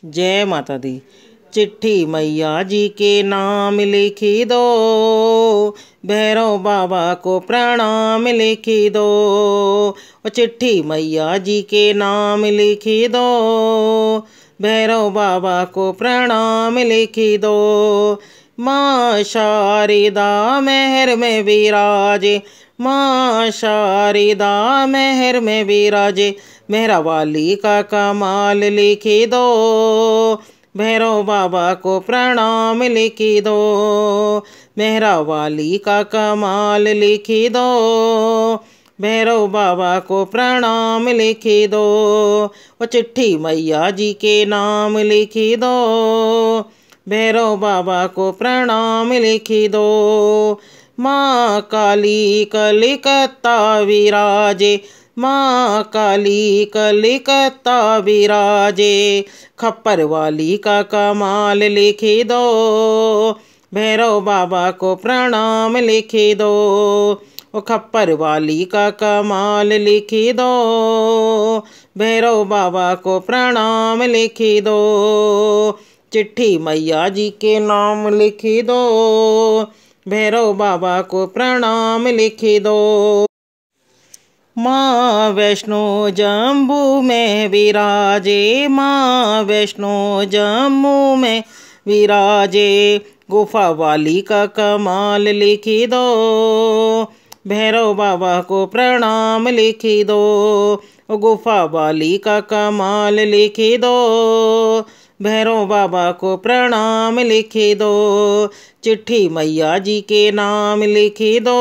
जय माता दी। चिट्ठी मैया जी के नाम लिखी दो, भैरव बाबा को प्रणाम लिखी दो। चिट्ठी मैया जी के नाम लिखी दो, भैरव बाबा को प्रणाम लिखी दो। माँ शारदा महर में विराजे, माँ शारदा महर में विराजे। मेहरा वाली का कमाल लिखी दो, भैरव बाबा को प्रणाम लिखी दो। मेहरा वाली का कमाल लिखी दो, भैरव बाबा को प्रणाम लिखी दो। चिट्ठी मैया जी के नाम लिखी दो, भैरव बाबा को प्रणाम लिखी दो। माँ काली कलिकता विराजे, माँ काली कलिकता विराजे। खप्पर वाली का कमाल लिखी दो, भैरव बाबा को प्रणाम लिखी दो। खप्पर वाली का कमाल लिखी दो, भैरव बाबा को प्रणाम लिखी दो। चिट्ठी मैया जी के नाम लिखी दो, भैरव बाबा को प्रणाम लिखी दो। माँ वैष्णो जम्बू में विराजे, माँ वैष्णो जम्बू में विराजे। गुफा वाली का कमाल लिखी दो, भैरव बाबा को प्रणाम लिखी दो। गुफा वाली का कमाल लिखी दो, भैरव बाबा को प्रणाम लिखी दो। चिट्ठी मैया जी के नाम लिखी दो,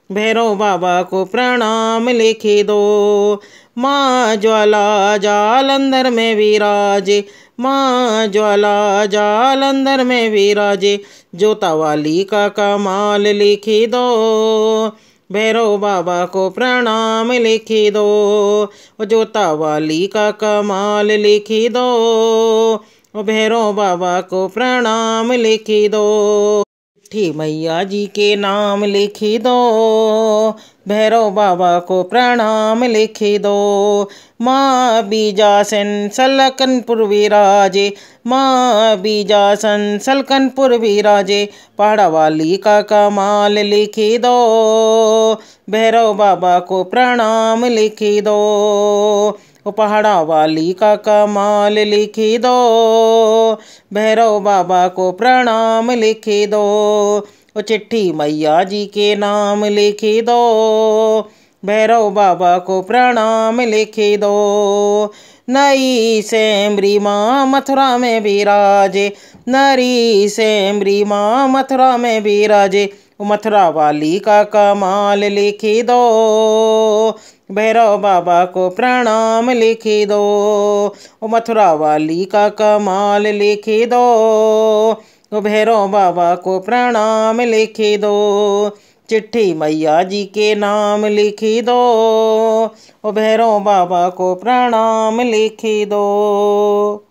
भैरव बाबा को प्रणाम लिखी दो। माँ ज्वाला जालंधर में विराजे, माँ ज्वाला जालंधर में विराजे। जोता वाली का कमाल लिखी दो, भैरव बाबा को प्रणाम लिखी दो। जोता वाली का कमाल लिखी दो, भैरव बाबा को प्रणाम लिखी दो। चिट्ठी मैया जी के नाम लिखी दो, भैरव बाबा को प्रणाम लिखी दो। माँ बीजासन सलकनपुर विराजे, माँ बीजासन सलकनपुर विराजे। पहाड़ा वाली का कमाल लिखी दो, भैरव बाबा को प्रणाम लिखी दो। पहाड़ा वाली का कमाल लिखी दो, भैरव बाबा को प्रणाम लिखी दो। चिट्ठी मैया जी के नाम लिखी दो, भैरव बाबा को प्रणाम लिखी दो। नई सेमरी माँ मथुरा में विराजे, नरी सेमरी माँ मथुरा में विराजे। मथुरा वाली का कमाल लिखी दो, भैरव बाबा को प्रणाम लिखी दो। मथुरा वाली का कमाल लिखी दो, भैरव बाबा को प्रणाम लिखी दो। चिट्ठी मैया जी के नाम लिखी दो, भैरव बाबा को प्रणाम लिखी दो।